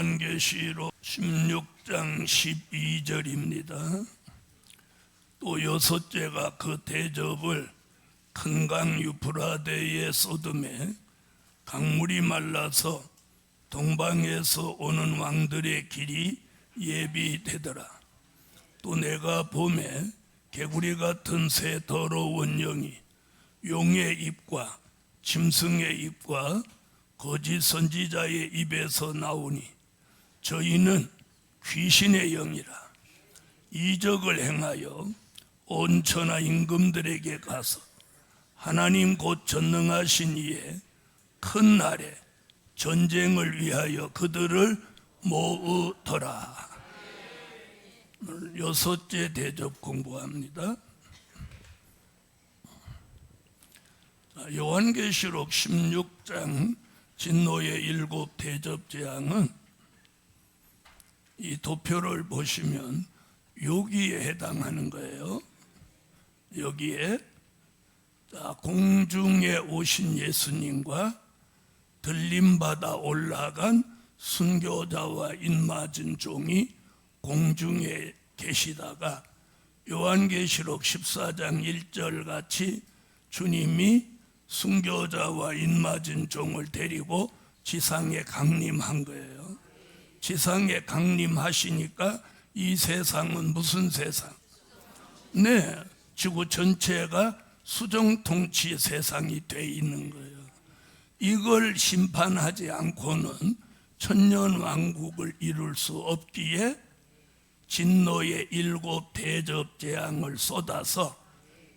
요한계시록 16장 12절입니다. 또 여섯째가 그 대접을 큰 강 유프라데에 쏟음에 강물이 말라서 동방에서 오는 왕들의 길이 예비되더라. 또 내가 봄에 개구리 같은 새 더러운 영이 용의 입과 짐승의 입과 거짓 선지자의 입에서 나오니 저희는 귀신의 영이라. 이적을 행하여 온 천하 임금들에게 가서 하나님 곧 전능하신 이의 큰 날에 전쟁을 위하여 그들을 모으더라. 오늘 여섯째 대접 공부합니다. 요한계시록 16장 진노의 7 대접 재앙은 이 도표를 보시면 여기에 해당하는 거예요. 여기에 공중에 오신 예수님과 들림받아 올라간 순교자와 인맞은 종이 공중에 계시다가 요한계시록 14장 1절 같이 주님이 순교자와 인맞은 종을 데리고 지상에 강림한 거예요. 지상에 강림하시니까 이 세상은 무슨 세상? 네, 지구 전체가 수정통치 세상이 돼 있는 거예요. 이걸 심판하지 않고는 천년왕국을 이룰 수 없기에 진노의 7 대접 재앙을 쏟아서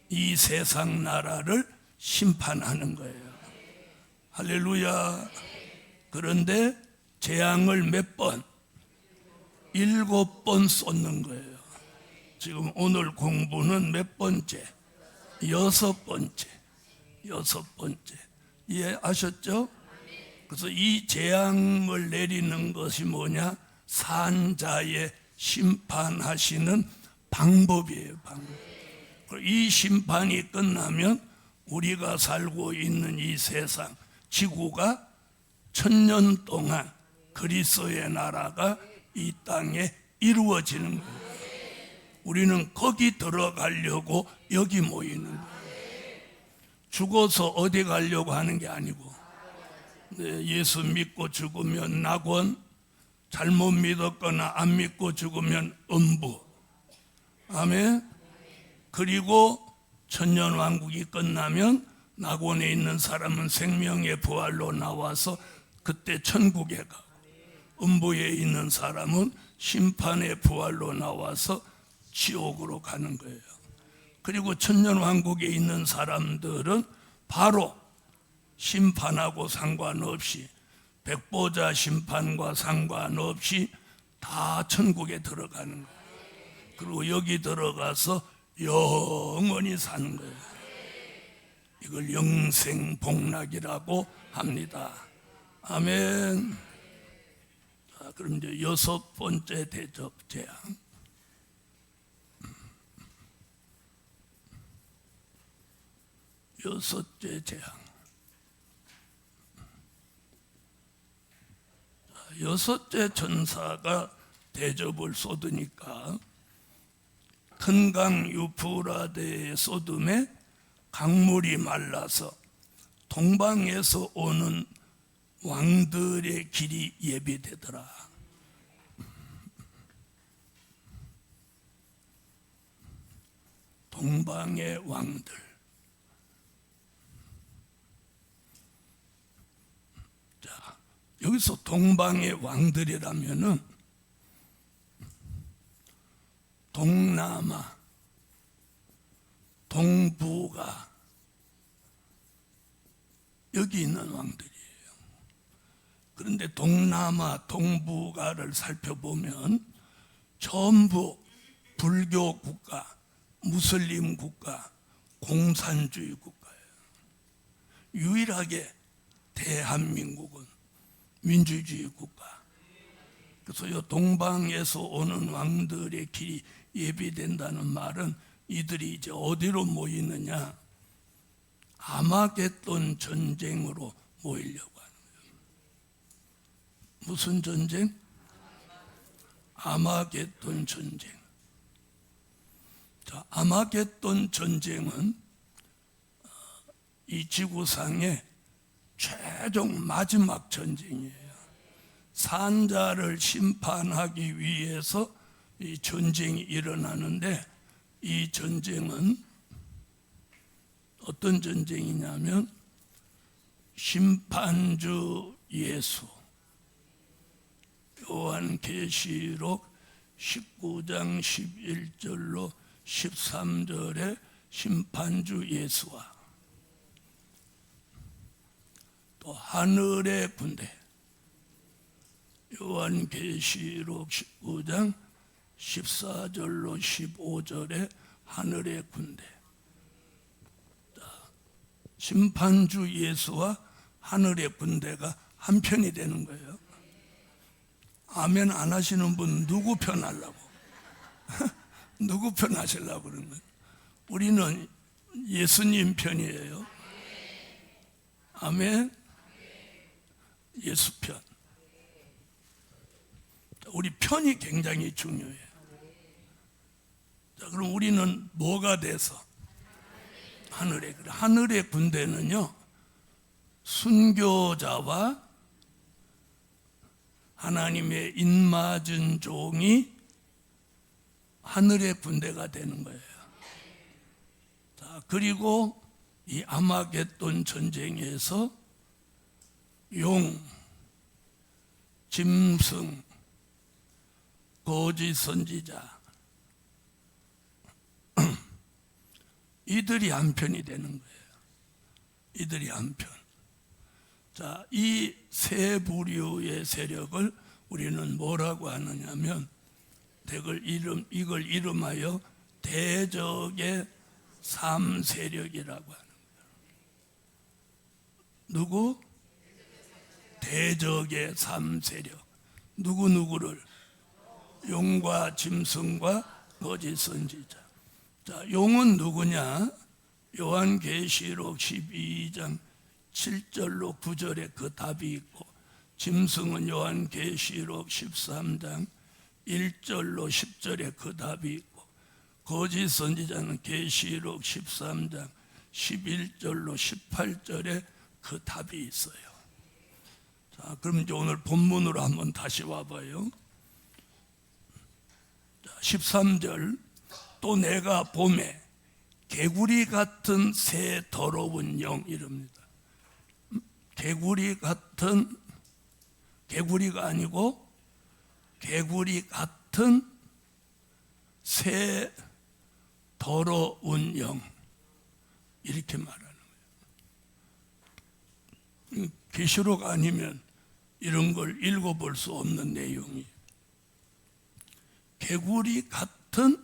이 세상 나라를 심판하는 거예요. 할렐루야. 그런데 재앙을 몇 번? 7번 쏟는 거예요. 지금 오늘 공부는 몇 번째? 6번째. 6번째. 이해하셨죠? 그래서 이 재앙을 내리는 것이 뭐냐? 산자의 심판하시는 방법이에요. 방법. 이 심판이 끝나면 우리가 살고 있는 이 세상, 지구가 1000년 동안 그리스도의 나라가 이 땅에 이루어지는 거예요. 우리는 거기 들어가려고 여기 모이는 거예요. 죽어서 어디 가려고 하는 게 아니고, 예수 믿고 죽으면 낙원, 잘못 믿었거나 안 믿고 죽으면 음부. 아멘. 그리고 천년왕국이 끝나면 낙원에 있는 사람은 생명의 부활로 나와서 그때 천국에 가고, 음부에 있는 사람은 심판의 부활로 나와서 지옥으로 가는 거예요. 그리고 천년왕국에 있는 사람들은 바로 심판하고 상관없이, 백보자 심판과 상관없이 다 천국에 들어가는 거예요. 그리고 여기 들어가서 영원히 사는 거예요. 이걸 영생복락이라고 합니다. 아멘. 자, 그럼 이제 6번째 대접 재앙. 여섯째 재앙. 여섯째 천사가 대접을 쏟으니까 큰 강 유프라데의 쏟음에 강물이 말라서 동방에서 오는 왕들의 길이 예비되더라. 동방의 왕들. 자, 여기서 동방의 왕들이라면은 동남아, 동북아, 여기 있는 왕들이에요. 그런데 동남아, 동북아를 살펴보면 전부 불교 국가, 무슬림 국가, 공산주의 국가예요. 유일하게 대한민국은 민주주의 국가. 그래서 이 동방에서 오는 왕들의 길이 예비된다는 말은 이들이 이제 어디로 모이느냐? 아마겟돈 전쟁으로 모이려고 하는 거예요. 무슨 전쟁? 아마겟돈 전쟁. 자, 아마겟돈 전쟁은 이 지구상의 최종 마지막 전쟁이에요. 산자를 심판하기 위해서 이 전쟁이 일어나는데, 이 전쟁은 어떤 전쟁이냐면 심판주 예수, 요한계시록 19장 11절로 13절의 심판주 예수와 또 하늘의 군대, 요한계시록 19장 14절로 15절의 하늘의 군대. 심판주 예수와 하늘의 군대가 한편이 되는 거예요. 아멘 안 하시는 분 누구 편 하려고? 누구 편 하시려고 그러는 거예요? 우리는 예수님 편이에요. 아멘. 예수 편. 우리 편이 굉장히 중요해요. 자, 그럼 우리는 뭐가 돼서? 하늘의 군대는요, 순교자와 하나님의 인맞은 종이 하늘의 군대가 되는 거예요. 자, 그리고 이 아마겟돈 전쟁에서 용, 짐승, 거짓 선지자, 이들이 한편이 되는 거예요. 이들이 한편. 자, 이 세 부류의 세력을 우리는 뭐라고 하느냐면, 이걸 이름하여 대적의 3세력이라고 하는 거예요. 누구? 대적의 3세력. 누구누구를? 용과 짐승과 거짓 선지자. 자, 용은 누구냐? 요한계시록 12장 7절로 9절에 그 답이 있고, 짐승은 요한계시록 13장 1절로 10절에 그 답이 있고, 거짓 선지자는 계시록 13장 11절로 18절에 그 답이 있어요. 자, 그럼 이제 오늘 본문으로 한번 다시 와봐요. 13절, 또 내가 봄에 개구리 같은 새 더러운 영, 이럽니다. 개구리 같은, 개구리가 아니고 개구리 같은 새 더러운 영, 이렇게 말하는 거예요. 계시록 아니면 이런 걸 읽어볼 수 없는 내용이에요. 개구리 같은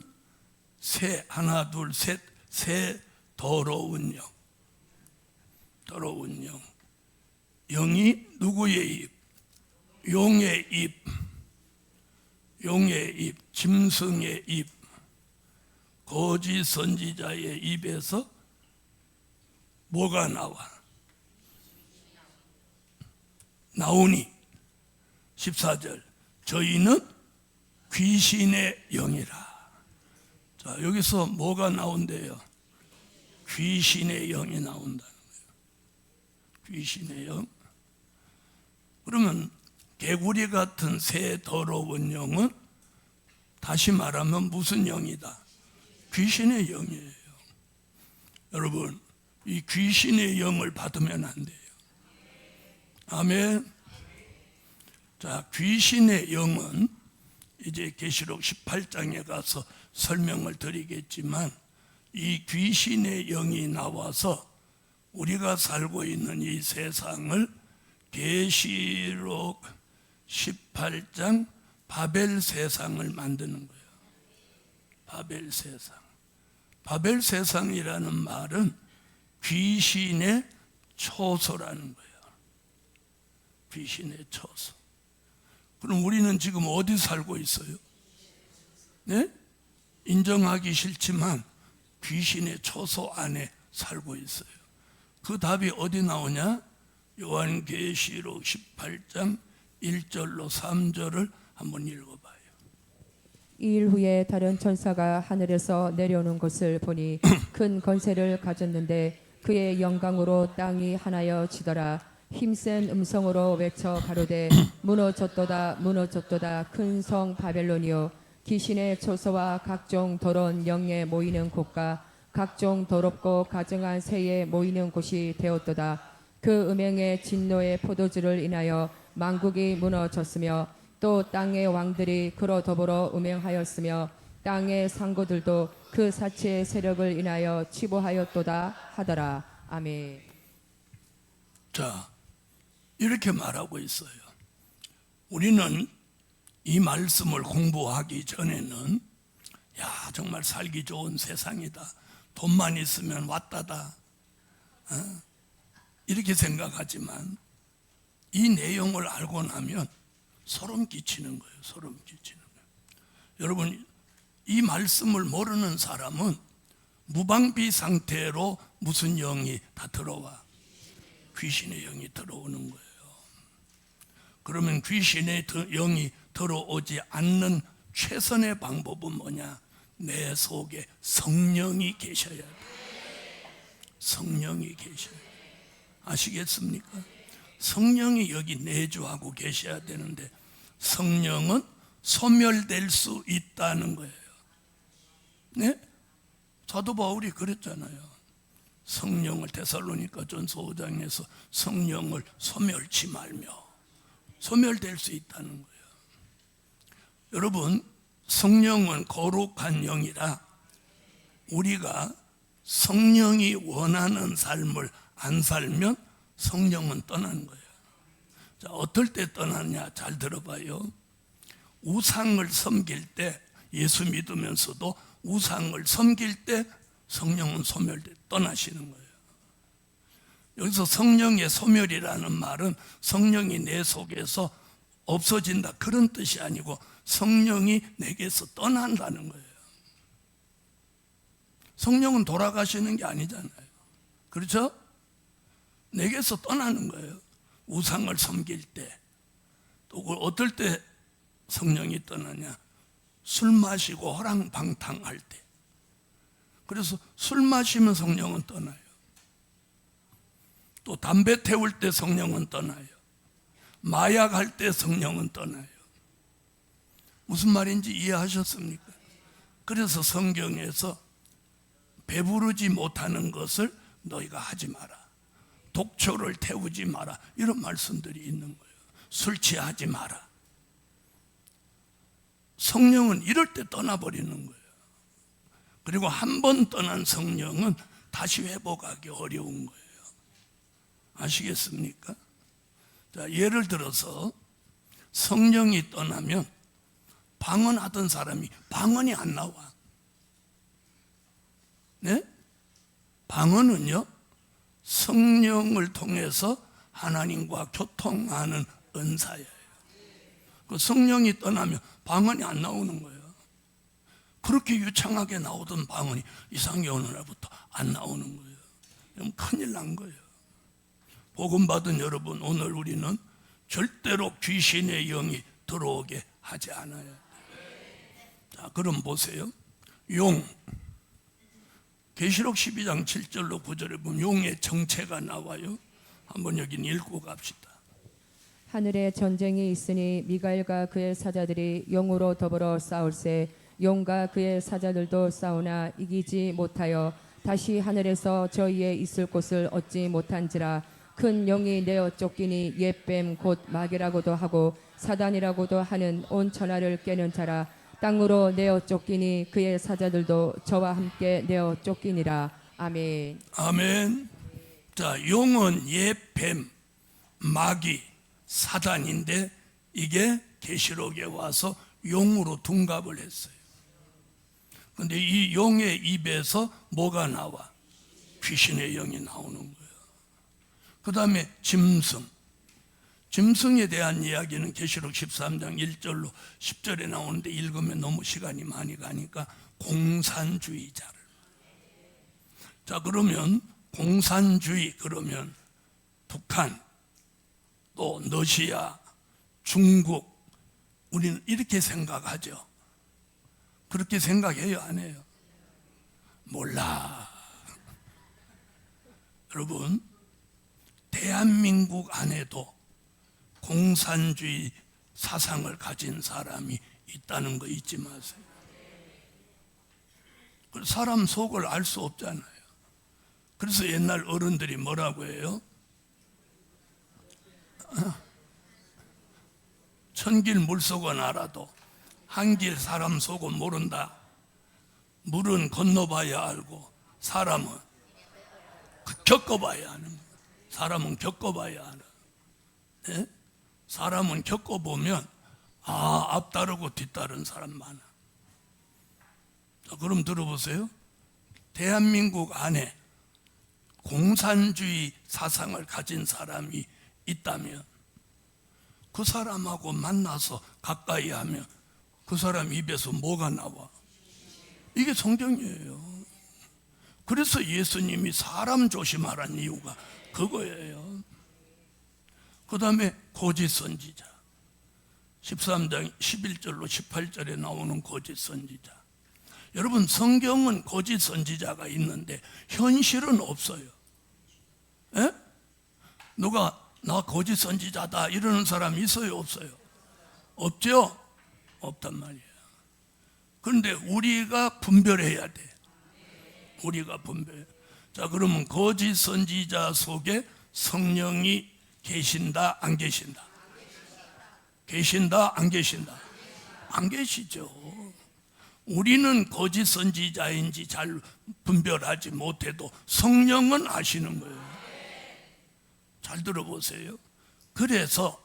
새, 하나 둘 셋, 새 더러운 영. 더러운 영. 영이 누구의 입? 용의 입. 용의 입, 짐승의 입, 거짓 선지자의 입에서 뭐가 나오니 14절, 저희는 귀신의 영이라. 자, 여기서 뭐가 나온대요? 귀신의 영이 나온다는 거예요. 귀신의 영. 그러면 개구리 같은 새 더러운 영은 다시 말하면 무슨 영이다? 귀신의 영이에요. 여러분, 이 귀신의 영을 받으면 안 돼요. 아멘. 자, 귀신의 영은 이제 계시록 18장에 가서 설명을 드리겠지만, 이 귀신의 영이 나와서 우리가 살고 있는 이 세상을 계시록 18장 바벨 세상을 만드는 거예요. 바벨 세상. 바벨 세상이라는 말은 귀신의 초소라는 거예요. 귀신의 초소. 그럼 우리는 지금 어디 살고 있어요? 네? 인정하기 싫지만 귀신의 초소 안에 살고 있어요. 그 답이 어디 나오냐? 요한계시록 18장 1절로 3절을 한번 읽어봐요. 2일 후에 다른 천사가 하늘에서 내려오는 것을 보니 큰 권세를 가졌는데 그의 영광으로 땅이 하나여 지더라. 힘센 음성으로 외쳐 가로되 무너졌도다 무너졌도다 큰 성 바벨론이요 귀신의 초소와 각종 더러운 영에 모이는 곳과 각종 더럽고 가증한 새에 모이는 곳이 되었도다. 그 음행의 진노의 포도주를 인하여 만국이 무너졌으며 또 땅의 왕들이 그로 더불어 음행하였으며 땅의 상고들도 그 사치의 세력을 인하여 치부하였도다 하더라. 아멘. 자, 이렇게 말하고 있어요. 우리는 이 말씀을 공부하기 전에는 야, 정말 살기 좋은 세상이다. 돈만 있으면 왔다다. 이렇게 생각하지만 이 내용을 알고 나면 소름 끼치는 거예요. 소름 끼치는 거예요. 여러분, 이 말씀을 모르는 사람은 무방비 상태로 무슨 영이 다 들어와? 귀신의 영이 들어오는 거예요. 그러면 귀신의 영이 들어오지 않는 최선의 방법은 뭐냐? 내 속에 성령이 계셔야 돼. 성령이 계셔야 돼. 아시겠습니까? 성령이 여기 내주하고 계셔야 되는데 성령은 소멸될 수 있다는 거예요. 네? 사도 바울이 그랬잖아요. 성령을 데살로니가 전서 5장에서 성령을 소멸치 말며 소멸될 수 있다는 거예요. 여러분, 성령은 거룩한 영이라 우리가 성령이 원하는 삶을 안 살면 성령은 떠나는 거예요. 자, 어떨 때 떠나냐? 잘 들어봐요. 우상을 섬길 때, 예수 믿으면서도 우상을 섬길 때 성령은 소멸돼 떠나시는 거예요. 여기서 성령의 소멸이라는 말은 성령이 내 속에서 없어진다 그런 뜻이 아니고 성령이 내게서 떠난다는 거예요. 성령은 돌아가시는 게 아니잖아요. 그렇죠? 내게서 떠나는 거예요. 우상을 섬길 때. 또 어떨 때 성령이 떠나냐? 술 마시고 호랑방탕할 때. 그래서 술 마시면 성령은 떠나요. 또 담배 태울 때 성령은 떠나요. 마약할 때 성령은 떠나요. 무슨 말인지 이해하셨습니까? 그래서 성경에서 배부르지 못하는 것을 너희가 하지 마라. 독초를 태우지 마라. 이런 말씀들이 있는 거예요. 술 취하지 마라. 성령은 이럴 때 떠나버리는 거예요. 그리고 한 번 떠난 성령은 다시 회복하기 어려운 거예요. 아시겠습니까? 자, 예를 들어서 성령이 떠나면 방언하던 사람이 방언이 안 나와. 네? 방언은요, 성령을 통해서 하나님과 교통하는 은사예요. 그 성령이 떠나면 방언이 안 나오는 거예요. 그렇게 유창하게 나오던 방언이 이상하게 어느 날부터 안 나오는 거예요. 그럼 큰일 난 거예요. 복음 받은 여러분, 오늘 우리는 절대로 귀신의 영이 들어오게 하지 않아요. 자, 그럼 보세요. 용. 계시록 12장 7절로 9절에 보면 용의 정체가 나와요. 한번 여긴 읽고 갑시다. 하늘에 전쟁이 있으니 미가엘과 그의 사자들이 용으로 더불어 싸울세 용과 그의 사자들도 싸우나 이기지 못하여 다시 하늘에서 저희의 있을 곳을 얻지 못한지라. 큰 용이 내어 쫓기니 옛뱀 곧 마귀라고도 하고 사단이라고도 하는 온 천하를 깨는 자라. 땅으로 내어 쫓기니 그의 사자들도 저와 함께 내어 쫓기니라. 아멘. 아멘. 자, 용은 옛뱀, 마귀, 사단인데 이게 계시록에 와서 용으로 둔갑을 했어요. 근데 이 용의 입에서 뭐가 나와? 귀신의 영이 나오는 거예요. 그 다음에 짐승. 짐승에 대한 이야기는 계시록 13장 1절로 10절에 나오는데 읽으면 너무 시간이 많이 가니까 공산주의자를. 자, 그러면 공산주의, 그러면 북한, 또 러시아, 중국, 우리는 이렇게 생각하죠. 그렇게 생각해요, 안 해요? 몰라. 여러분, 대한민국 안에도 공산주의 사상을 가진 사람이 있다는 거 잊지 마세요. 사람 속을 알 수 없잖아요. 그래서 옛날 어른들이 뭐라고 해요? 천길 물속은 알아도 한길 사람 속은 모른다. 물은 건너봐야 알고 사람은 겪어봐야 아는 거예요. 사람은 겪어봐야 알아. 네? 사람은 겪어보면 앞다르고 뒤따른 사람 많아. 자, 그럼 들어보세요. 대한민국 안에 공산주의 사상을 가진 사람이 있다면 그 사람하고 만나서 가까이 하면 그 사람 입에서 뭐가 나와? 이게 성경이에요. 그래서 예수님이 사람 조심하라는 이유가 그거예요. 그 다음에 거짓 선지자. 13장 11절로 18절에 나오는 거짓 선지자. 여러분, 성경은 거짓 선지자가 있는데 현실은 없어요. 에? 누가 나 거짓 선지자다 이러는 사람 있어요, 없어요? 없죠? 없단 말이에요. 그런데 우리가 분별해야 돼. 우리가 분별. 자, 그러면 거짓 선지자 속에 성령이 계신다, 안 계신다? 계신다, 안 계신다? 안 계시죠. 우리는 거짓 선지자인지 잘 분별하지 못해도 성령은 아시는 거예요. 잘 들어보세요. 그래서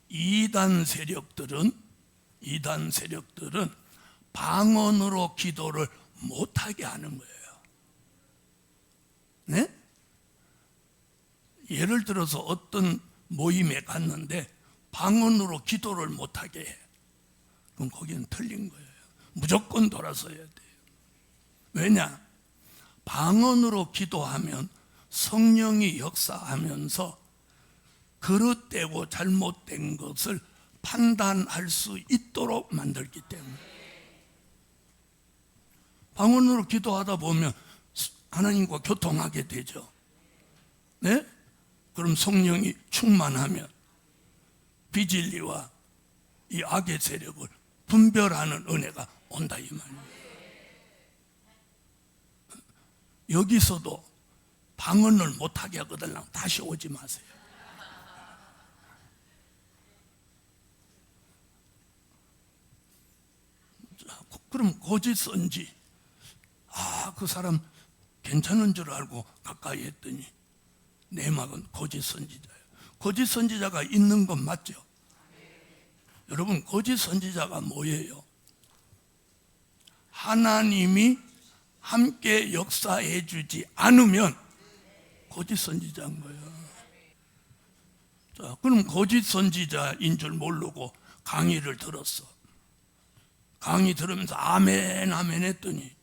이단 세력들은 방언으로 기도를 못하게 하는 거예요. 네? 예를 들어서 어떤 모임에 갔는데 방언으로 기도를 못하게 해. 그럼 거기는 틀린 거예요. 무조건 돌아서야 돼요. 왜냐? 방언으로 기도하면 성령이 역사하면서 그릇되고 잘못된 것을 판단할 수 있도록 만들기 때문에. 방언으로 기도하다 보면 하나님과 교통하게 되죠. 네? 그럼 성령이 충만하면 비진리와 이 악의 세력을 분별하는 은혜가 온다 이 말이에요. 여기서도 방언을 못하게 하거든 다시 오지 마세요. 자, 그럼 거짓 선지, 그 사람 괜찮은 줄 알고 가까이 했더니 내막은 거짓 선지자예요. 거짓 선지자가 있는 건 맞죠? 여러분, 거짓 선지자가 뭐예요? 하나님이 함께 역사해 주지 않으면 거짓 선지자인 거예요. 자, 그럼 거짓 선지자인 줄 모르고 강의를 들었어. 강의 들으면서 아멘 아멘 했더니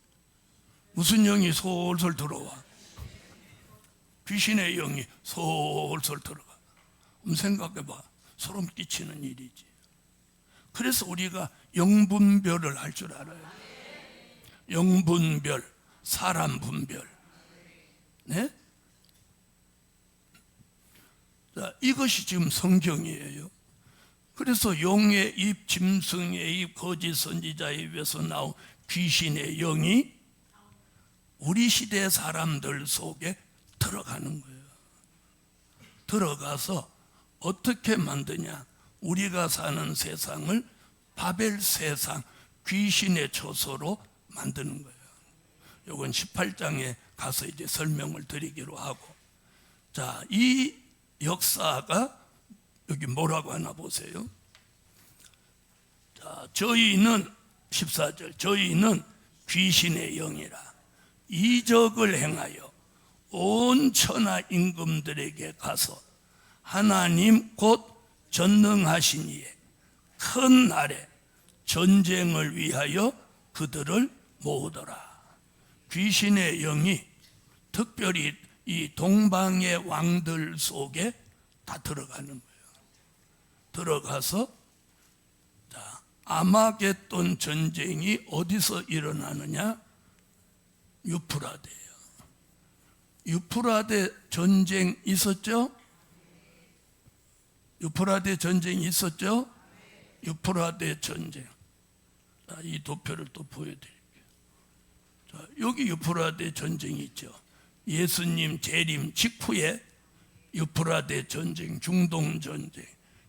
무슨 영이 솔솔 들어와? 귀신의 영이 솔솔 들어가. 생각해봐. 소름 끼치는 일이지. 그래서 우리가 영분별을 할 줄 알아요. 영분별, 사람 분별. 네? 자, 이것이 지금 성경이에요. 그래서 용의 입, 짐승의 입, 거짓 선지자의 입에서 나온 귀신의 영이 우리 시대 사람들 속에 들어가는 거예요. 들어가서 어떻게 만드냐? 우리가 사는 세상을 바벨 세상, 귀신의 처소로 만드는 거예요. 이건 18장에 가서 이제 설명을 드리기로 하고. 자, 이 역사가 여기 뭐라고 하나 보세요. 자, 저희는 14절, 저희는 귀신의 영이라 이적을 행하여 온 천하 임금들에게 가서 하나님 곧 전능하신 이의 큰 날에 전쟁을 위하여 그들을 모으더라. 귀신의 영이 특별히 이 동방의 왕들 속에 다 들어가는 거예요. 들어가서 자, 아마겟돈 전쟁이 어디서 일어나느냐? 유프라데예요. 유프라데 전쟁 있었죠? 유프라데 전쟁이 있었죠? 유프라데 전쟁. 자, 이 도표를 또 보여드릴게요. 자, 여기 유프라데 전쟁이 있죠. 예수님 재림 직후에 유프라데 전쟁, 중동 전쟁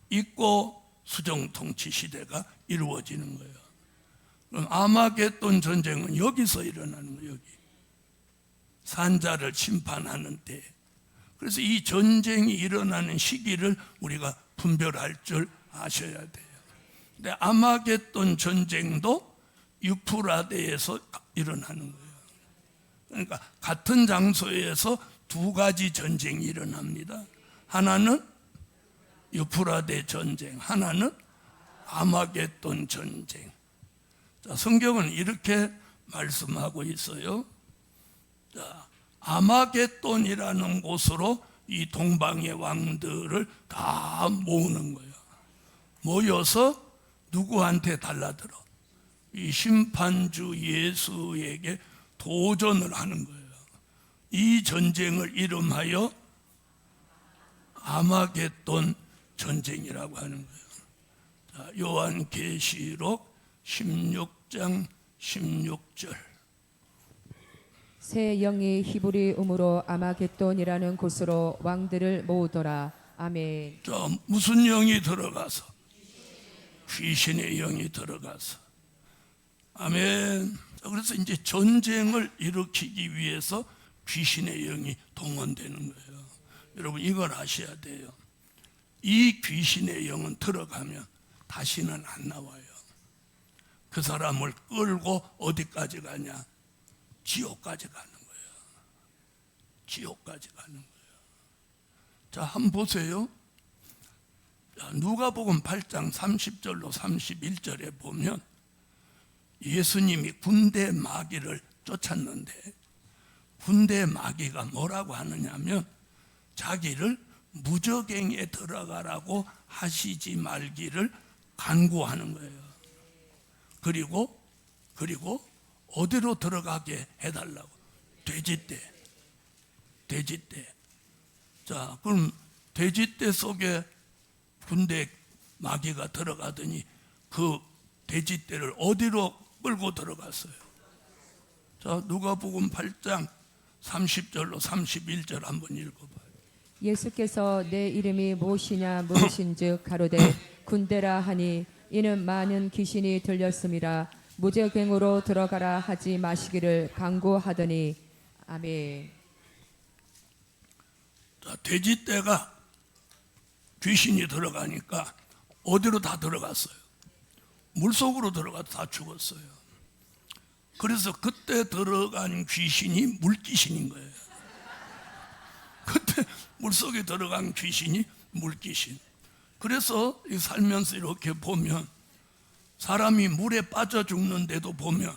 있고 수정 통치 시대가 이루어지는 거예요. 그럼 아마겟돈 전쟁은 여기서 일어나는 거예요. 여기 산자를 심판하는 때. 그래서 이 전쟁이 일어나는 시기를 우리가 분별할 줄 아셔야 돼요. 근데 아마겟돈 전쟁도 유프라데에서 일어나는 거예요. 그러니까 같은 장소에서 두 가지 전쟁이 일어납니다. 하나는 유프라데 전쟁, 하나는 아마겟돈 전쟁. 자, 성경은 이렇게 말씀하고 있어요. 자, 아마겟돈이라는 곳으로 이 동방의 왕들을 다 모으는 거예요. 모여서 누구한테 달라들어? 이 심판주 예수에게 도전을 하는 거예요. 이 전쟁을 이름하여 아마겟돈 전쟁이라고 하는 거예요. 자, 요한계시록 16장 16절. 새 영이 히브리 음으로 아마겟돈이라는 곳으로 왕들을 모으더라. 아멘. 자, 무슨 영이 들어가서? 귀신의 영이 들어가서. 아멘. 자, 그래서 이제 전쟁을 일으키기 위해서 귀신의 영이 동원되는 거예요. 여러분 이걸 아셔야 돼요. 이 귀신의 영은 들어가면 다시는 안 나와요. 그 사람을 끌고 어디까지 가냐? 지옥까지 가는 거예요. 지옥까지 가는 거예요. 자, 한번 보세요. 자, 누가복음 8장 30절로 31절에 보면 예수님이 군대 마귀를 쫓았는데 군대 마귀가 뭐라고 하느냐면 자기를 무저갱에 들어가라고 하시지 말기를 간구하는 거예요. 그리고 어디로 들어가게 해달라고? 돼지떼. 자, 그럼 돼지떼 속에 군대 마귀가 들어가더니 그 돼지떼를 어디로 끌고 들어갔어요? 자, 누가복음 8장 30절로 31절 한번 읽어봐요. 예수께서 내 이름이 무엇이냐 물으신즉 가로되 군대라 하니 이는 많은 귀신이 들렸음이라 무저갱으로 들어가라 하지 마시기를 간구하더니 아멘. 자, 돼지떼가 귀신이 들어가니까 어디로 다 들어갔어요? 물속으로 들어가도 다 죽었어요. 그래서 그때 들어간 귀신이 물귀신인 거예요. 그때 물속에 들어간 귀신이 물귀신. 그래서 살면서 이렇게 보면 사람이 물에 빠져 죽는데도 보면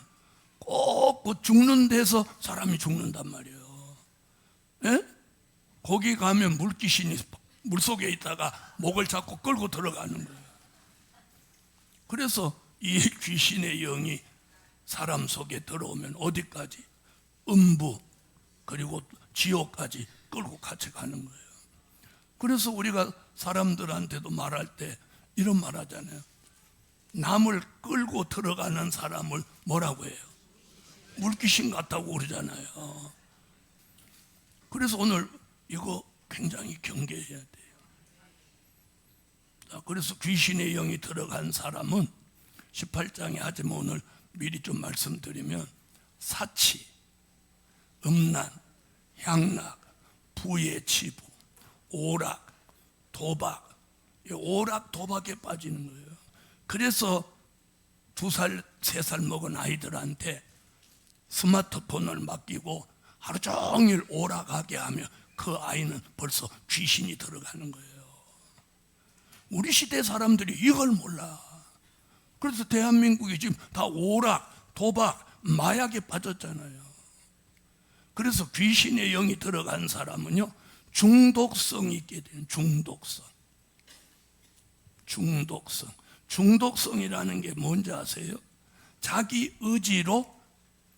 꼭 그 죽는 데서 사람이 죽는단 말이에요. 예? 거기 가면 물귀신이 물속에 있다가 목을 잡고 끌고 들어가는 거예요. 그래서 이 귀신의 영이 사람 속에 들어오면 어디까지? 음부 그리고 지옥까지 끌고 같이 가는 거예요. 그래서 우리가 사람들한테도 말할 때 이런 말 하잖아요. 남을 끌고 들어가는 사람을 뭐라고 해요? 물귀신 같다고 그러잖아요. 그래서 오늘 이거 굉장히 경계해야 돼요. 자, 그래서 귀신의 영이 들어간 사람은 18장에 하지만 오늘 미리 좀 말씀드리면 사치, 음란, 향락, 부의 치부, 오락, 도박, 오락 도박에 빠지는 거예요. 그래서 2살, 3살 먹은 아이들한테 스마트폰을 맡기고 하루 종일 오락하게 하면 그 아이는 벌써 귀신이 들어가는 거예요. 우리 시대 사람들이 이걸 몰라. 그래서 대한민국이 지금 다 오락, 도박, 마약에 빠졌잖아요. 그래서 귀신의 영이 들어간 사람은요 중독성이 있게 돼요. 중독성. 중독성이라는 게 뭔지 아세요? 자기 의지로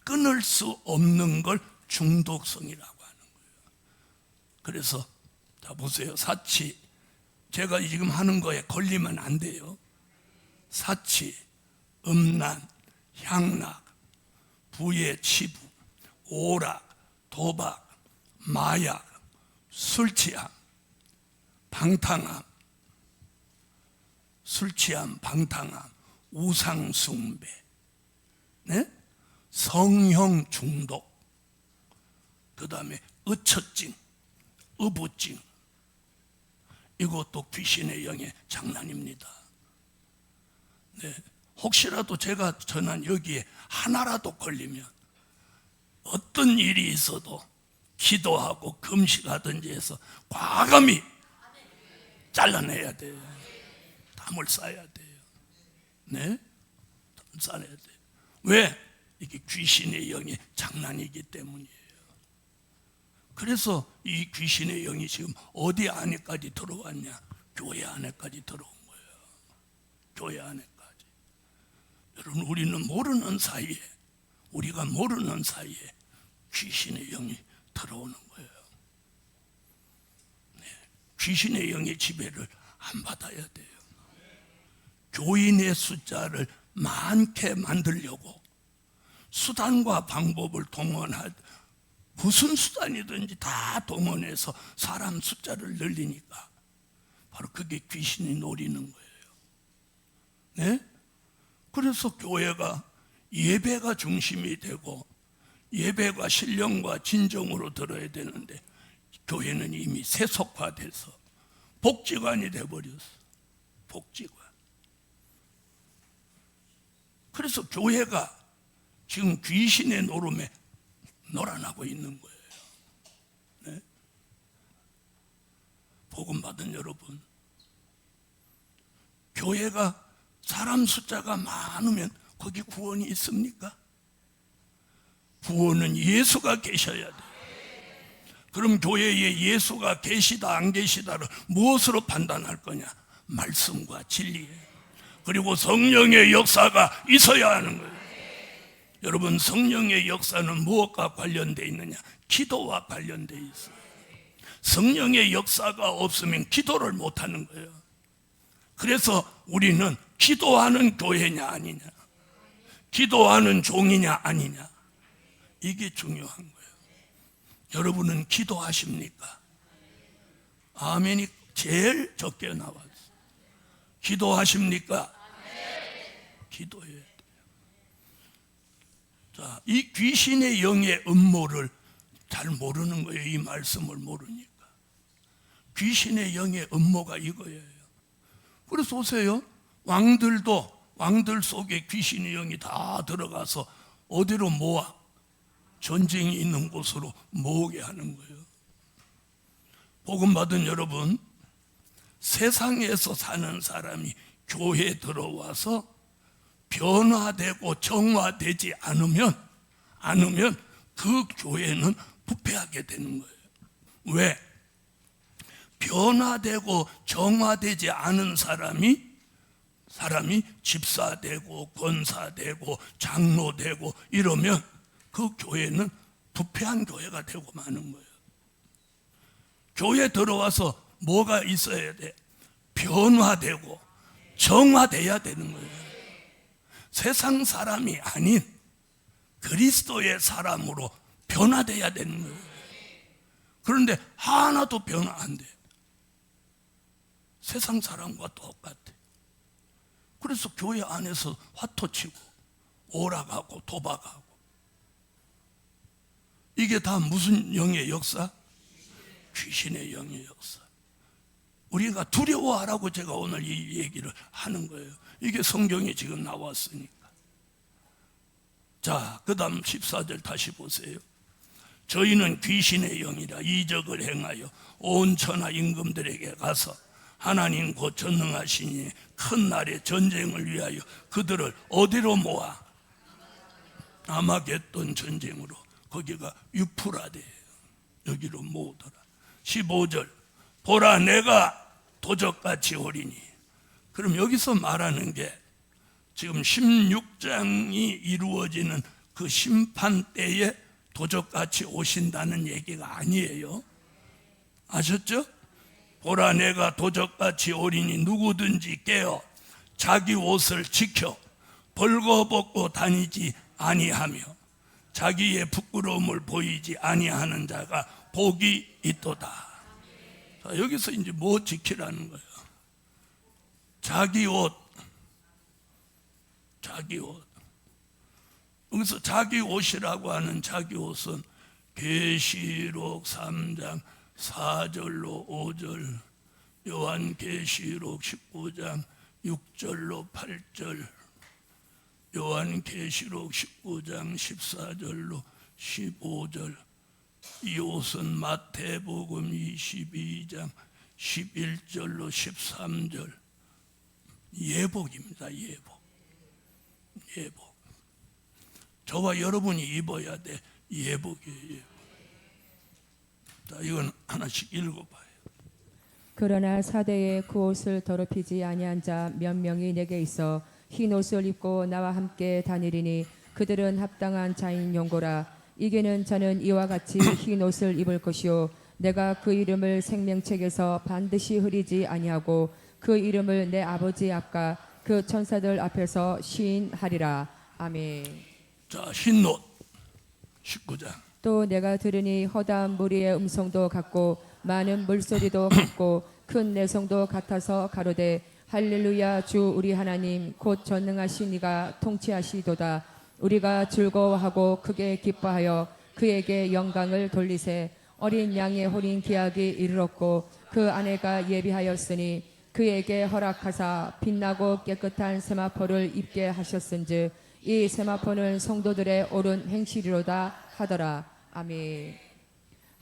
끊을 수 없는 걸 중독성이라고 하는 거예요. 그래서 자 보세요. 사치, 제가 지금 하는 거에 걸리면 안 돼요. 사치, 음란, 향락, 부의 치부, 오락, 도박, 마약, 술 취함, 방탕함, 술 취함, 방탕함, 우상 숭배, 네? 성형 중독, 그 다음에 의처증, 의부증, 이것도 귀신의 영의 장난입니다. 네. 혹시라도 제가 전한 여기에 하나라도 걸리면 어떤 일이 있어도 기도하고 금식하든지 해서 과감히 잘라내야 돼요. 담을 쌓아야 돼요. 네? 담을 쌓아야 돼요. 왜? 이게 귀신의 영의 장난이기 때문이에요. 그래서 이 귀신의 영이 지금 어디 안에까지 들어왔냐? 교회 안에까지 들어온 거예요. 교회 안에까지. 여러분, 우리는 모르는 사이에, 우리가 모르는 사이에 귀신의 영이 들어오는 거예요. 네. 귀신의 영의 지배를 안 받아야 돼요. 교인의 숫자를 많게 만들려고 수단과 방법을 동원할, 무슨 수단이든지 다 동원해서 사람 숫자를 늘리니까 바로 그게 귀신이 노리는 거예요. 네? 그래서 교회가 예배가 중심이 되고 예배가 신령과 진정으로 들어야 되는데 교회는 이미 세속화돼서 복지관이 돼버렸어. 복지관. 그래서 교회가 지금 귀신의 노름에 놀아나고 있는 거예요. 네? 복음 받은 여러분, 교회가 사람 숫자가 많으면 거기 구원이 있습니까? 구원은 예수가 계셔야 돼요. 그럼 교회에 예수가 계시다 안 계시다를 무엇으로 판단할 거냐? 말씀과 진리에, 그리고 성령의 역사가 있어야 하는 거예요. 여러분, 성령의 역사는 무엇과 관련되어 있느냐? 기도와 관련되어 있어요. 성령의 역사가 없으면 기도를 못하는 거예요. 그래서 우리는 기도하는 교회냐 아니냐, 기도하는 종이냐 아니냐, 이게 중요한 거예요. 여러분은 기도하십니까? 아멘이 제일 적게 나왔어요. 기도하십니까? 기도해야 돼요. 자, 이 귀신의 영의 음모를 잘 모르는 거예요. 이 말씀을 모르니까. 귀신의 영의 음모가 이거예요. 그래서 보세요. 왕들 속에 귀신의 영이 다 들어가서 어디로 모아? 전쟁이 있는 곳으로 모으게 하는 거예요. 복음 받은 여러분, 세상에서 사는 사람이 교회에 들어와서 변화되고 정화되지 않으면 그 교회는 부패하게 되는 거예요. 왜? 변화되고 정화되지 않은 사람이 집사되고 권사되고 장로되고 이러면 그 교회는 부패한 교회가 되고 마는 거예요. 교회 들어와서 뭐가 있어야 돼? 변화되고 정화돼야 되는 거예요. 세상 사람이 아닌 그리스도의 사람으로 변화돼야 되는 거예요. 그런데 하나도 변화 안 돼. 세상 사람과 똑같아. 그래서 교회 안에서 화토치고 오락하고 도박하고, 이게 다 무슨 영의 역사? 귀신의 영의 역사. 우리가 두려워하라고 제가 오늘 이 얘기를 하는 거예요. 이게 성경에 지금 나왔으니까. 자, 그 다음 14절 다시 보세요. 저희는 귀신의 영이라 이적을 행하여 온 천하 임금들에게 가서 하나님 곧 전능하시니 큰 날의 전쟁을 위하여 그들을 어디로 모아? 아마겟돈 전쟁으로. 거기가 유프라데예요. 여기로 모으더라. 15절, 보라 내가 도적같이 오리니 그럼 여기서 말하는 게 지금 16장이 이루어지는 그 심판 때에 도적같이 오신다는 얘기가 아니에요. 아셨죠? 보라, 내가 도적같이 오리니 누구든지 깨어 자기 옷을 지켜 벌거벗고 다니지 아니하며 자기의 부끄러움을 보이지 아니하는 자가 복이 있도다. 자, 여기서 이제 뭐 지키라는 거예요? 자기 옷. 여기서 자기 옷이라고 하는 자기 옷은 계시록 3장 4절로 5절, 요한계시록 19장 6절로 8절, 요한계시록 19장 14절로 15절, 이 옷은 마태복음 22장 11절로 13절 예복입니다. 예복. 저와 여러분이 입어야 돼. 예복이에요. 자, 이건 하나씩 읽어봐요. 그러나 사대에 그 옷을 더럽히지 아니한 자 몇 명이 내게 있어 흰 옷을 입고 나와 함께 다니리니 그들은 합당한 자인 용고라. 이게는 자는 이와 같이 흰 옷을 입을 것이요 내가 그 이름을 생명책에서 반드시 흐리지 아니하고 그 이름을 내 아버지 앞과 그 천사들 앞에서 시인하리라. 아멘. 자, 흰 옷 19장. 또 내가 들으니 허다한 무리의 음성도 같고 많은 물소리도 같고 큰 내성도 같아서 가로되 할렐루야, 주 우리 하나님 곧 전능하신 이가 통치하시도다. 우리가 즐거워하고 크게 기뻐하여 그에게 영광을 돌리세. 어린 양의 혼인 기약이 이르렀고 그 아내가 예비하였으니 그에게 허락하사 빛나고 깨끗한 세마포를 입게 하셨은즉 이 세마포는 성도들의 옳은 행실이로다 하더라. 아멘.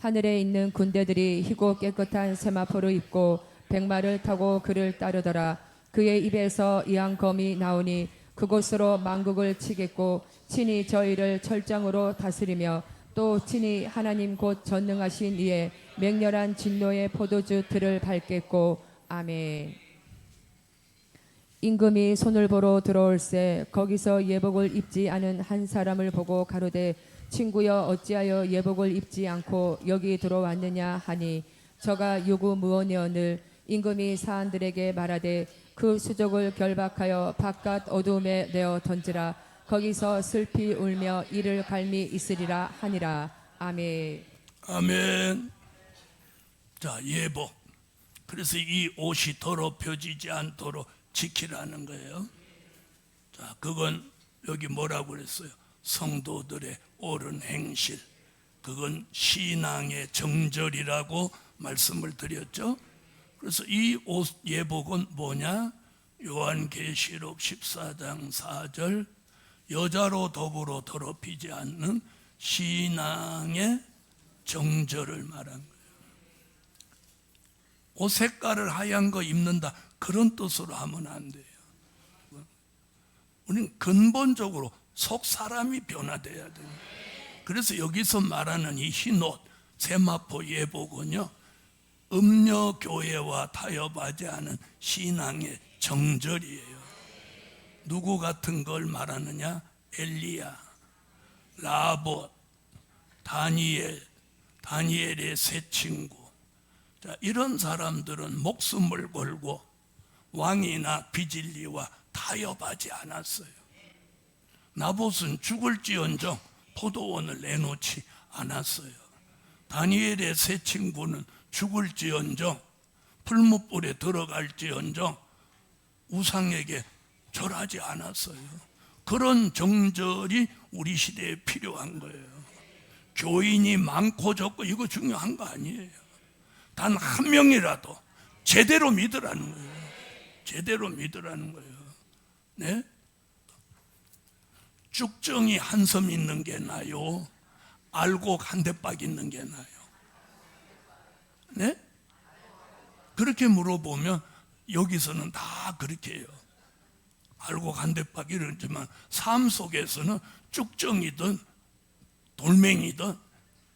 하늘에 있는 군대들이 희고 깨끗한 세마포를 입고 백마를 타고 그를 따르더라. 그의 입에서 이항검이 나오니 그곳으로 만국을 치겠고 친히 저희를 철장으로 다스리며 또 친히 하나님 곧 전능하신 이의 맹렬한 진노의 포도주 들을 밟겠고. 아멘. 임금이 손을 보러 들어올새 거기서 예복을 입지 않은 한 사람을 보고 가로되 친구여 어찌하여 예복을 입지 않고 여기 들어왔느냐 하니 저가 유구무원이오늘. 임금이 사람들에게 말하되 그 수족을 결박하여 바깥 어두움에 내어 던지라. 거기서 슬피 울며 이를 갈미 있으리라 하니라. 아멘. 아멘. 자, 예복. 그래서 이 옷이 더럽혀지지 않도록 지키라는 거예요. 자, 그건 여기 뭐라고 그랬어요? 성도들의 옳은 행실. 그건 신앙의 정절이라고 말씀을 드렸죠. 그래서 이 옷 예복은 뭐냐? 요한계시록 14장 4절 여자로 더불어 더럽히지 않는 신앙의 정절을 말한 거예요. 옷 색깔을 하얀 거 입는다 그런 뜻으로 하면 안 돼요. 우리는 근본적으로 속 사람이 변화돼야 돼요. 그래서 여기서 말하는 이 흰옷 세마포 예복은요, 음녀 교회와 타협하지 않은 신앙의 정절이에요. 누구 같은 걸 말하느냐? 엘리야, 라봇, 다니엘의 세 친구. 자, 이런 사람들은 목숨을 걸고 왕이나 비질리와 타협하지 않았어요. 나봇은 죽을지언정 포도원을 내놓지 않았어요. 다니엘의 세 친구는 죽을지언정 풀무불에 들어갈지언정 우상에게 절하지 않았어요. 그런 정절이 우리 시대에 필요한 거예요. 교인이 많고 적고 이거 중요한 거 아니에요. 단 한 명이라도 제대로 믿으라는 거예요. 제대로 믿으라는 거예요. 네? 쭉정이 한 섬 있는 게 나요? 알곡 한 대박 있는 게 나요? 네? 그렇게 물어보면 여기서는 다 그렇게 해요. 알곡 한 대박 이러지만 삶 속에서는 쭉정이든 돌멩이든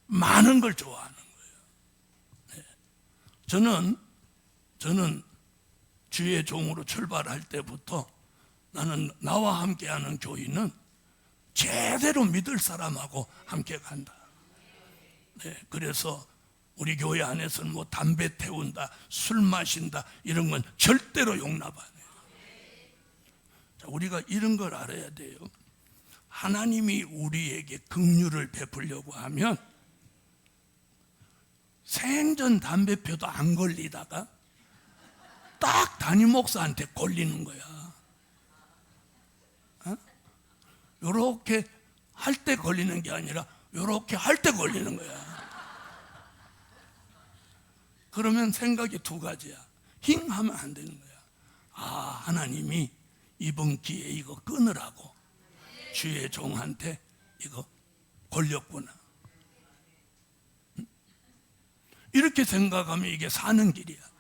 많은 걸 좋아하는 거예요. 네. 저는 주의 종으로 출발할 때부터 나는 나와 함께하는 교인은 제대로 믿을 사람하고 함께 간다. 네, 그래서 우리 교회 안에서는 뭐 담배 태운다, 술 마신다 이런 건 절대로 용납 안 해요. 자, 우리가 이런 걸 알아야 돼요. 하나님이 우리에게 긍휼을 베풀려고 하면 생전 담배표도 안 걸리다가 딱 담임 목사한테 걸리는 거야. 요렇게 할 때 걸리는 게 아니라 요렇게 할 때 걸리는 거야. 그러면 생각이 두 가지야. 힝 하면 안 되는 거야. 아, 하나님이 이번 기회에 이거 끊으라고 주의 종한테 이거 걸렸구나. 이렇게 생각하면 이게 사는 길이야.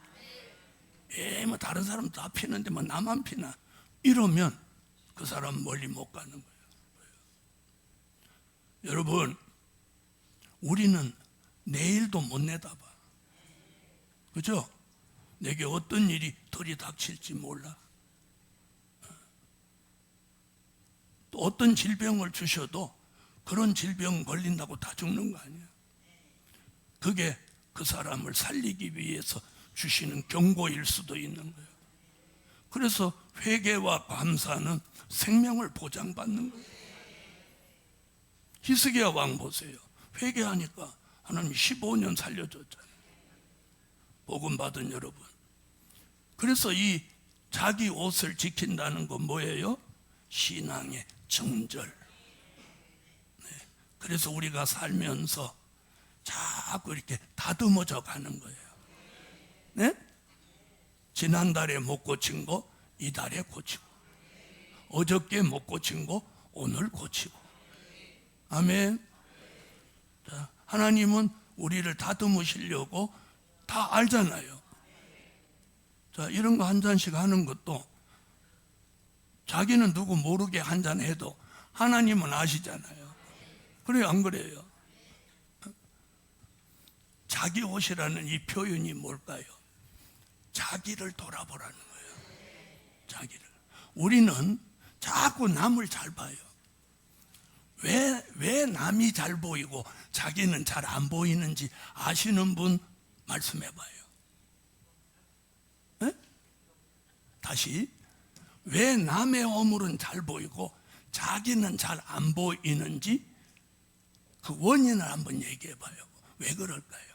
뭐 다른 사람 다 피는데 뭐 나만 피나 이러면 그 사람 멀리 못 가는 거예요. 여러분, 우리는 내일도 못 내다봐. 그죠? 내게 어떤 일이 들이닥칠지 몰라. 또 어떤 질병을 주셔도 그런 질병 걸린다고 다 죽는 거 아니야. 그게 그 사람을 살리기 위해서 주시는 경고일 수도 있는 거예요. 그래서 회개와 감사는 생명을 보장받는 거예요. 히스기야 왕 보세요. 회개하니까 하나님 15년 살려줬잖아요. 복음 받은 여러분. 그래서 이 자기 옷을 지킨다는 건 뭐예요? 신앙의 정절. 네. 그래서 우리가 살면서 자꾸 이렇게 다듬어져 가는 거예요. 네? 지난달에 못 고친 거 이달에 고치고, 어저께 못 고친 거 오늘 고치고. 아멘. 자, 하나님은 우리를 다듬으시려고 다 알잖아요. 자, 이런 거 한 잔씩 하는 것도 자기는 누구 모르게 한 잔 해도 하나님은 아시잖아요. 그래요, 안 그래요? 자기 옷이라는 이 표현이 뭘까요? 자기를 돌아보라는 거예요. 자기를. 우리는 자꾸 남을 잘 봐요. 왜 남이 잘 보이고 자기는 잘 안 보이는지 아시는 분 말씀해 봐요. 네? 다시. 왜 남의 허물은 잘 보이고 자기는 잘 안 보이는지 그 원인을 한번 얘기해 봐요. 왜 그럴까요?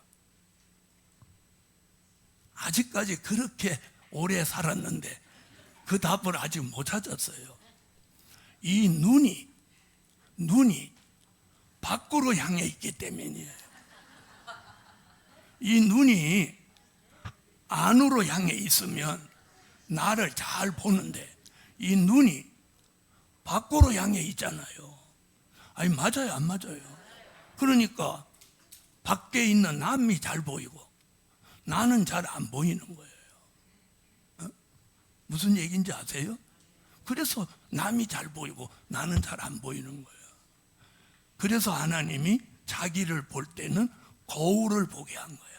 아직까지 그렇게 오래 살았는데 그 답을 아직 못 찾았어요. 이 눈이 밖으로 향해 있기 때문이에요. 이 눈이 안으로 향해 있으면 나를 잘 보는데 이 눈이 밖으로 향해 있잖아요. 아니, 맞아요, 안 맞아요? 그러니까 밖에 있는 남이 잘 보이고 나는 잘 안 보이는 거예요. 무슨 얘기인지 아세요? 그래서 남이 잘 보이고 나는 잘 안 보이는 거예요. 그래서 하나님이 자기를 볼 때는 거울을 보게 한 거야.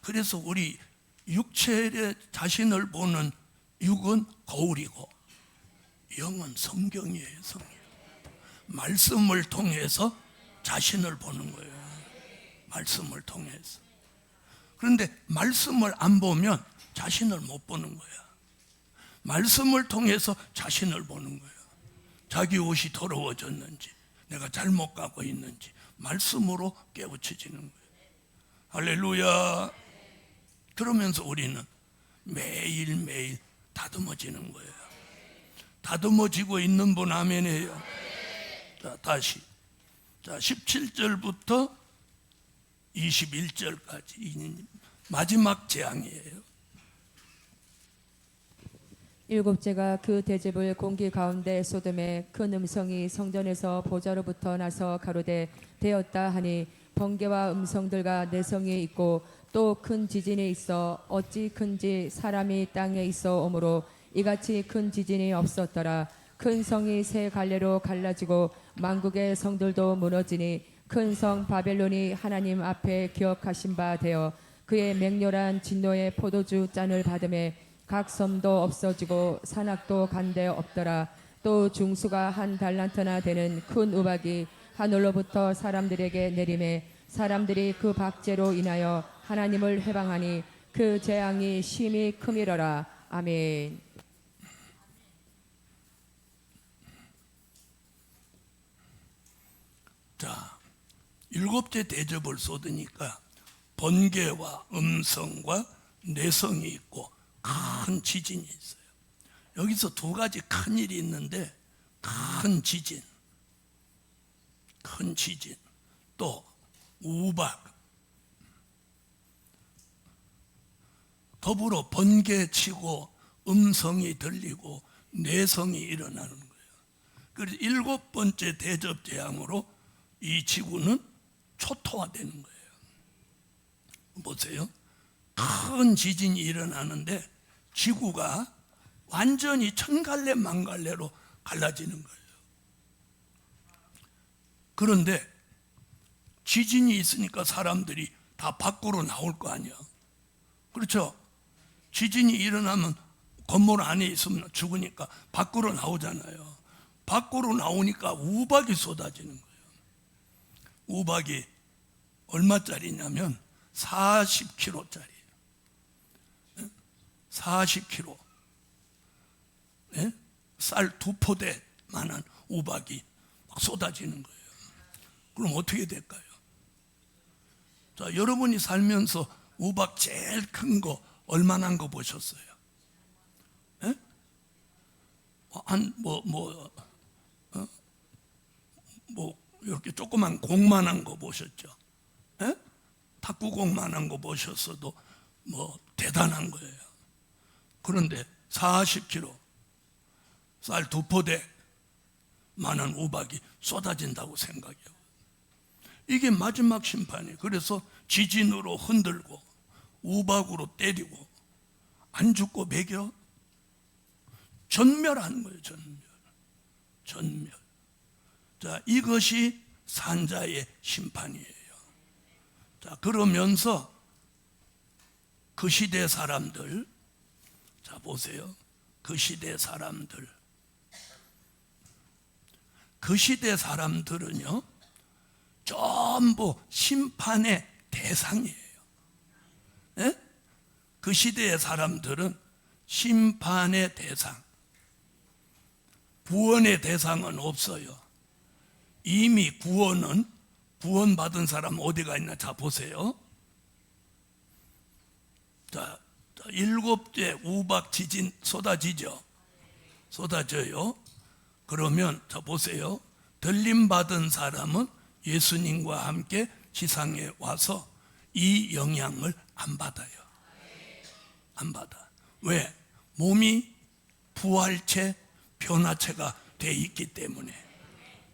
그래서 우리 육체의 자신을 보는 육은 거울이고 영은 성경이에요, 성경. 말씀을 통해서 자신을 보는 거예요. 말씀을 통해서. 그런데 말씀을 안 보면 자신을 못 보는 거야. 말씀을 통해서 자신을 보는 거예요. 자기 옷이 더러워졌는지, 내가 잘못 가고 있는지 말씀으로 깨우쳐지는 거예요. 할렐루야. 그러면서 우리는 매일매일 다듬어지는 거예요. 다듬어지고 있는 분 아멘이에요. 자, 다시. 자, 17절부터 21절까지 마지막 재앙이에요. 일곱째가 그 대접을 공기 가운데 쏟음에 큰 음성이 성전에서 보좌로부터 나서 가로되 되었다 하니 번개와 음성들과 내성이 있고 또 큰 지진이 있어 어찌 큰지 사람이 땅에 있어 오므로 이같이 큰 지진이 없었더라. 큰 성이 세 갈래로 갈라지고 만국의 성들도 무너지니 큰 성 바벨론이 하나님 앞에 기억하신 바 되어 그의 맹렬한 진노의 포도주 잔을 받음에 각 섬도 없어지고 산악도 간데 없더라. 또 중수가 한 달란트나 되는 큰 우박이 하늘로부터 사람들에게 내림에 사람들이 그 박제로 인하여 하나님을 회방하니 그 재앙이 심히 크미러라. 아멘. 자, 일곱째 대접을 쏟으니까 번개와 음성과 내성이 있고 큰 지진이 있어요. 여기서 두 가지 큰 일이 있는데, 큰 지진, 또 우박, 더불어 번개치고 음성이 들리고 내성이 일어나는 거예요. 그래서 일곱 번째 대접 재앙으로 이 지구는 초토화되는 거예요. 보세요. 큰 지진이 일어나는데 지구가 완전히 천갈래 만갈래로 갈라지는 거예요. 그런데 지진이 있으니까 사람들이 다 밖으로 나올 거 아니야. 그렇죠? 지진이 일어나면 건물 안에 있으면 죽으니까 밖으로 나오잖아요. 밖으로 나오니까 우박이 쏟아지는 거예요. 우박이 얼마짜리냐면 40kg짜리. 40kg. 네? 쌀 2포대만한 우박이 막 쏟아지는 거예요. 그럼 어떻게 될까요? 자, 여러분이 살면서 우박 제일 큰 거 얼마나 거 보셨어요? 네? 이렇게 조그만 공만한 거 보셨죠? 예? 탁구공만한 거 보셨어도 뭐 대단한 거예요. 그런데 40kg 쌀 2포대만한 우박이 쏟아진다고 생각해요. 이게 마지막 심판이에요. 그래서 지진으로 흔들고 우박으로 때리고 안 죽고 먹여 전멸하는 거예요. 전멸. 자, 이것이 산자의 심판이에요. 자, 그러면서 그 시대 사람들, 자 보세요. 그 시대 사람들은요 전부 심판의 대상이에요. 네? 그 시대의 사람들은 심판의 대상, 구원의 대상은 없어요. 이미 구원받은 사람 어디가 있나? 자 보세요. 자, 일곱째 우박 지진 쏟아져요. 그러면 자 보세요. 들림받은 사람은 예수님과 함께 지상에 와서 이 영향을 안 받아요. 안 받아. 왜? 몸이 부활체, 변화체가 돼 있기 때문에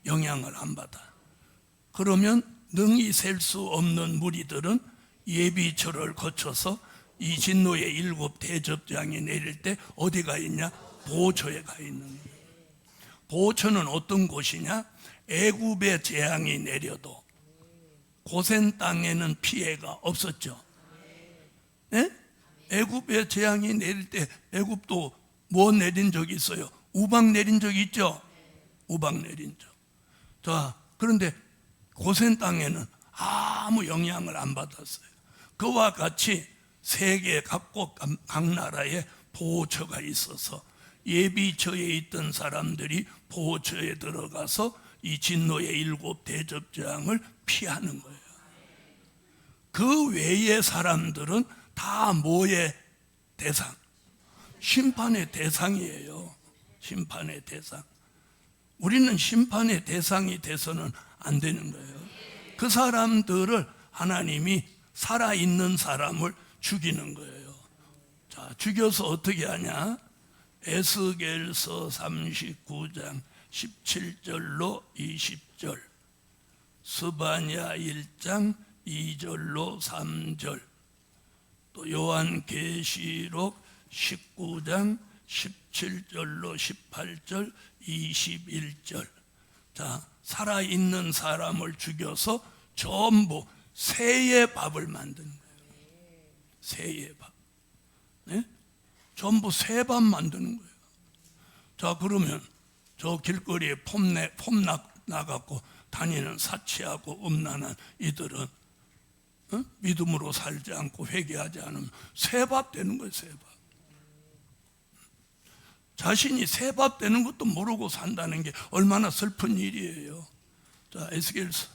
영향을 안 받아. 그러면 능히 셀 수 없는 무리들은 예비절을 거쳐서 이 진노의 일곱 대접장이 내릴 때 어디가 있냐? 보초에 가 있는 거예요. 보초는 어떤 곳이냐? 애굽의 재앙이 내려도 고센 땅에는 피해가 없었죠. 네? 애굽의 재앙이 내릴 때 애굽도 뭐 내린 적이 있어요? 우박 내린 적이 있죠? 우박 내린 적. 자, 그런데 고센 땅에는 아무 영향을 안 받았어요. 그와 같이 세계 각국 각 나라에 보호처가 있어서 예비처에 있던 사람들이 보호처에 들어가서 이 진노의 일곱 대접장을 피하는 거예요. 그 외의 사람들은 다 뭐의 대상? 심판의 대상이에요. 심판의 대상. 우리는 심판의 대상이 돼서는 안 되는 거예요. 그 사람들을 하나님이 살아있는 사람을 죽이는 거예요. 자, 죽여서 어떻게 하냐? 에스겔서 39장 17절로 20절, 스바냐 1장 2절로 3절, 또 요한계시록 19장 17절로 18절, 21절. 자, 살아있는 사람을 죽여서 전부 새의 밥을 만든 거예요. 새의 밥. 네? 전부 새 밥 만드는 거예요. 자, 그러면 저 길거리에 폼 나갖고 다니는 사치하고 음란한 이들은 믿음으로 살지 않고 회개하지 않으면 새 밥 되는 거예요. 새 밥. 자신이 새 밥 되는 것도 모르고 산다는 게 얼마나 슬픈 일이에요. 자, 에스겔서.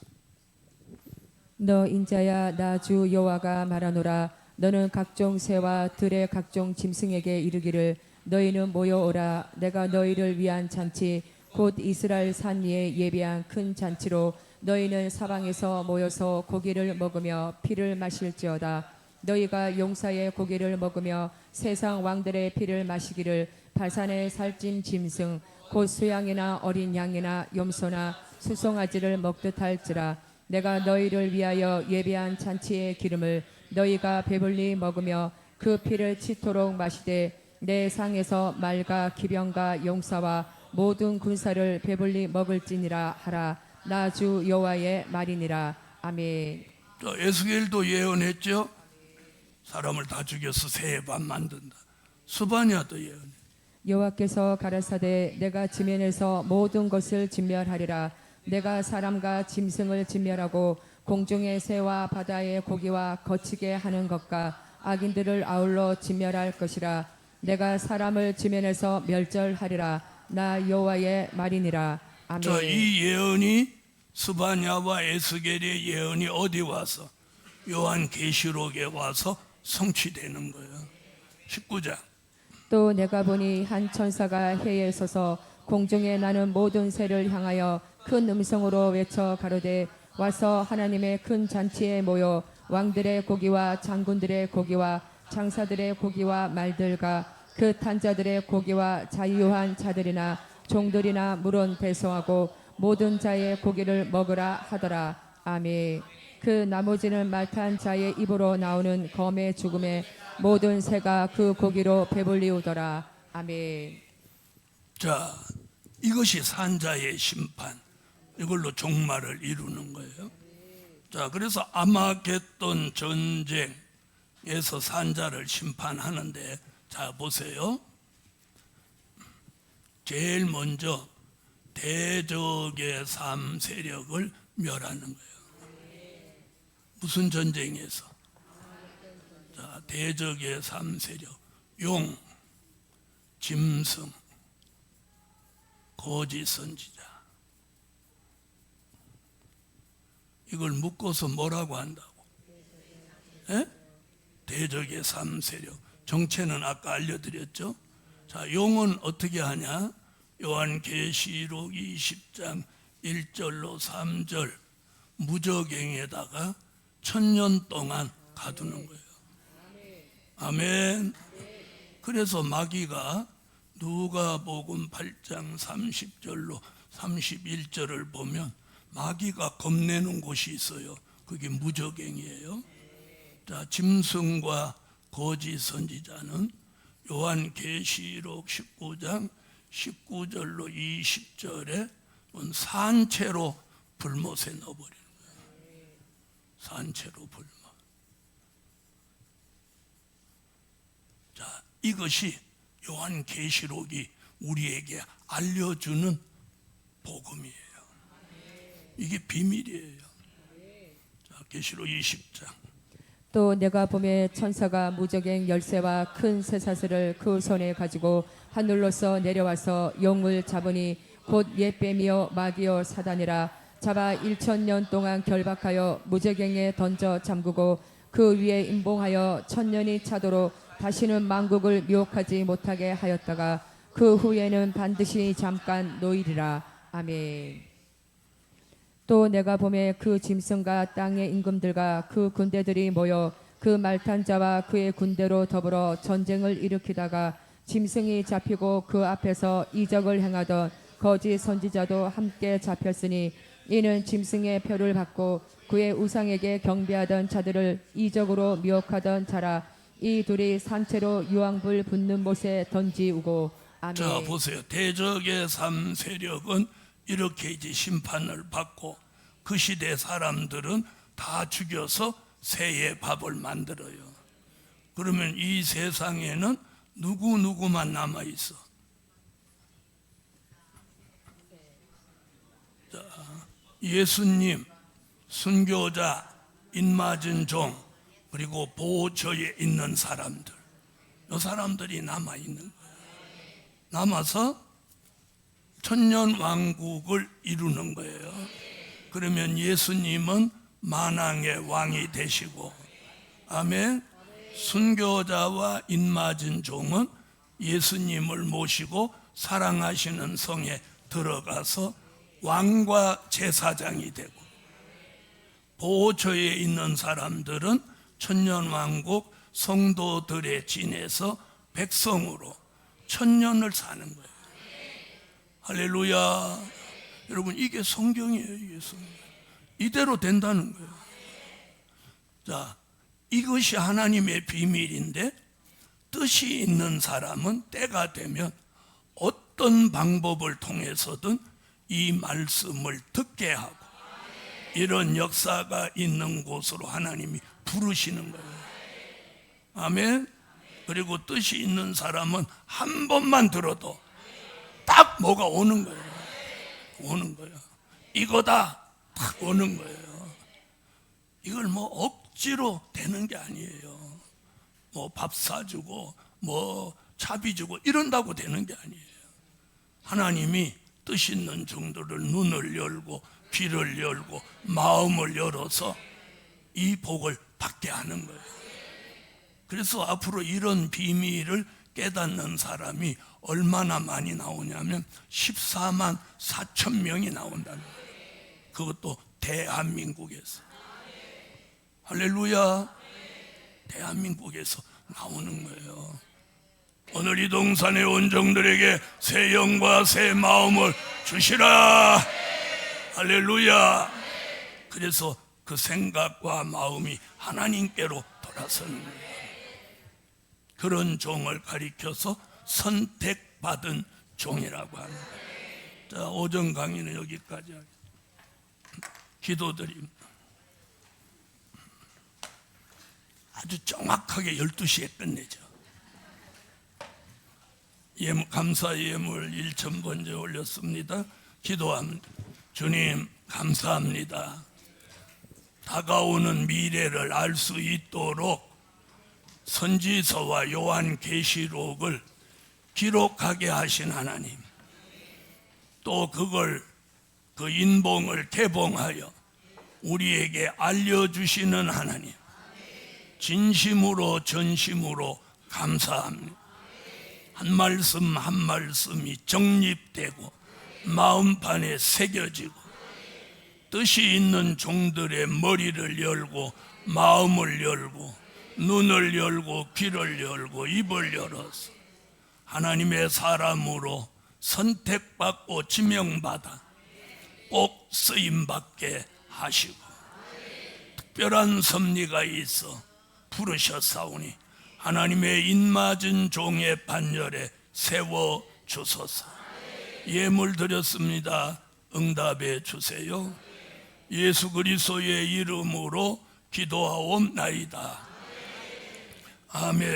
너 인자야, 나 주 여호와가 말하노라. 너는 각종 새와 들의 각종 짐승에게 이르기를 너희는 모여오라. 내가 너희를 위한 잔치 곧 이스라엘 산 위에 예비한 큰 잔치로 너희는 사방에서 모여서 고기를 먹으며 피를 마실지어다. 너희가 용사의 고기를 먹으며 세상 왕들의 피를 마시기를 바산의 살찐 짐승 곧 수양이나 어린 양이나 염소나 수송아지를 먹듯 할지라. 내가 너희를 위하여 예비한 잔치의 기름을 너희가 배불리 먹으며 그 피를 치토록 마시되 내 상에서 말과 기병과 용사와 모든 군사를 배불리 먹을지니라 하라. 나 주 여호와의 말이니라. 아멘. 자, 에스겔도 예언했죠. 사람을 다 죽여서 새의 밥 만든다. 스바냐도 예언해. 여호와께서 가라사대 내가 지면에서 모든 것을 진멸하리라. 내가 사람과 짐승을 진멸하고 공중의 새와 바다의 고기와 거치게 하는 것과 악인들을 아울러 진멸할 것이라. 내가 사람을 지면에서 멸절하리라. 나 여호와의 말이니라. 아멘. 자, 이 예언이 스바냐와 에스겔의 예언이 어디 와서 요한계시록에 와서 성취되는 거예요. 19장. 또 내가 보니 한 천사가 해에 서서 공중에 나는 모든 새를 향하여 큰 음성으로 외쳐 가로되 와서 하나님의 큰 잔치에 모여 왕들의 고기와 장군들의 고기와 장사들의 고기와 말들과 그 탄자들의 고기와 자유한 자들이나 종들이나 물은 배송하고 모든 자의 고기를 먹으라 하더라. 아멘. 그 나머지는 말탄 자의 입으로 나오는 검의 죽음에 모든 새가 그 고기로 배불리우더라. 아멘. 자, 이것이 산자의 심판. 이걸로 종말을 이루는 거예요. 자, 그래서 아마겟돈 전쟁에서 산자를 심판하는데, 자, 보세요. 제일 먼저 대적의 3세력을 멸하는 거예요. 무슨 전쟁에서? 자, 대적의 3세력. 용, 짐승, 거짓 선지자. 이걸 묶어서 뭐라고 한다고? 에? 대적의 3세력. 정체는 아까 알려드렸죠. 자, 용은 어떻게 하냐? 요한계시록 20장 1절로 3절 무저갱에다가 1000년 동안 가두는 거예요. 아멘. 그래서 마귀가 누가복음 8장 30절로 31절을 보면 마귀가 겁내는 곳이 있어요. 그게 무저갱이에요. 자, 짐승과 거짓 선지자는 요한계시록 19장 19절로 20절에 산채로 불못에 넣어버리는 거예요. 산채로 불못. 자, 이것이 요한계시록이 우리에게 알려주는 복음이에요. 이게 비밀이에요. 자, 계시록 20장. 또 내가 보매 천사가 무저갱 열쇠와 큰 쇠사슬을 그 손에 가지고 하늘로서 내려와서 용을 잡으니 곧 옛뱀이요 마귀요 사단이라. 잡아 1000년 동안 결박하여 무저갱에 던져 잠그고 그 위에 임봉하여 1000년이 차도록 다시는 만국을 미혹하지 못하게 하였다가 그 후에는 반드시 잠깐 놓이리라. 아멘. 또 내가 보매 그 짐승과 땅의 임금들과 그 군대들이 모여 그 말탄 자와 그의 군대로 더불어 전쟁을 일으키다가 짐승이 잡히고 그 앞에서 이적을 행하던 거짓 선지자도 함께 잡혔으니 이는 짐승의 표를 받고 그의 우상에게 경배하던 자들을 이적으로 미혹하던 자라. 이 둘이 산채로 유황불 붙는 못에 던지우고. 아멘. 자, 보세요. 대적의 3세력은 이렇게 이제 심판을 받고 그 시대 사람들은 다 죽여서 새의 밥을 만들어요. 그러면 이 세상에는 누구만 남아 있어? 자, 예수님, 순교자, 인맞은 종, 그리고 보호처에 있는 사람들, 이 사람들이 남아 있는 거예요. 남아서 천년 왕국을 이루는 거예요. 그러면 예수님은 만왕의 왕이 되시고, 아멘. 순교자와 인맞은 종은 예수님을 모시고 사랑하시는 성에 들어가서 왕과 제사장이 되고, 보호처에 있는 사람들은 천년왕국 성도들에 지내서 백성으로 천년을 사는 거예요. 할렐루야. 여러분, 이게 성경이에요. 이게 성경. 이대로 된다는 거예요. 자, 이것이 하나님의 비밀인데, 뜻이 있는 사람은 때가 되면 어떤 방법을 통해서든 이 말씀을 듣게 하고, 이런 역사가 있는 곳으로 하나님이 부르시는 거예요. 아멘. 그리고 뜻이 있는 사람은 한 번만 들어도 딱 뭐가 오는 거예요. 오는 거예요. 이거다 딱 오는 거예요. 이걸 뭐 억지로 되는 게 아니에요. 뭐 밥 사주고 뭐 차비 주고 이런다고 되는 게 아니에요. 하나님이 뜻 있는 종들을 눈을 열고 귀를 열고 마음을 열어서 이 복을 받게 하는 거예요. 그래서 앞으로 이런 비밀을 깨닫는 사람이 얼마나 많이 나오냐면 14만 4천 명이 나온다는 거예요. 그것도 대한민국에서. 할렐루야. 대한민국에서 나오는 거예요. 오늘 이 동산의 온종들에게 새 영과 새 마음을 주시라. 할렐루야. 그래서 그 생각과 마음이 하나님께로 돌아서는 거예요. 그런 종을 가리켜서 선택받은 종이라고 하는 거예요. 자, 오전 강의는 여기까지 하겠습니다. 기도드립니다. 아주 정확하게 12시에 끝내죠. 감사 예물 1,000번째 올렸습니다. 기도합니다. 주님, 감사합니다. 다가오는 미래를 알 수 있도록 선지서와 요한계시록을 기록하게 하신 하나님, 또 그걸 그 인봉을 개봉하여 우리에게 알려주시는 하나님, 진심으로 전심으로 감사합니다. 한 말씀 한 말씀이 정립되고 마음판에 새겨지고 뜻이 있는 종들의 머리를 열고 마음을 열고 눈을 열고 귀를 열고 입을 열어서 하나님의 사람으로 선택받고 지명받아 꼭 쓰임받게 하시고 특별한 섭리가 있어 부르셨사오니 하나님의 인맞은 종의 반열에 세워주소서. 예물 드렸습니다. 응답해 주세요. 예수 그리스도의 이름으로 기도하옵나이다. 아멘.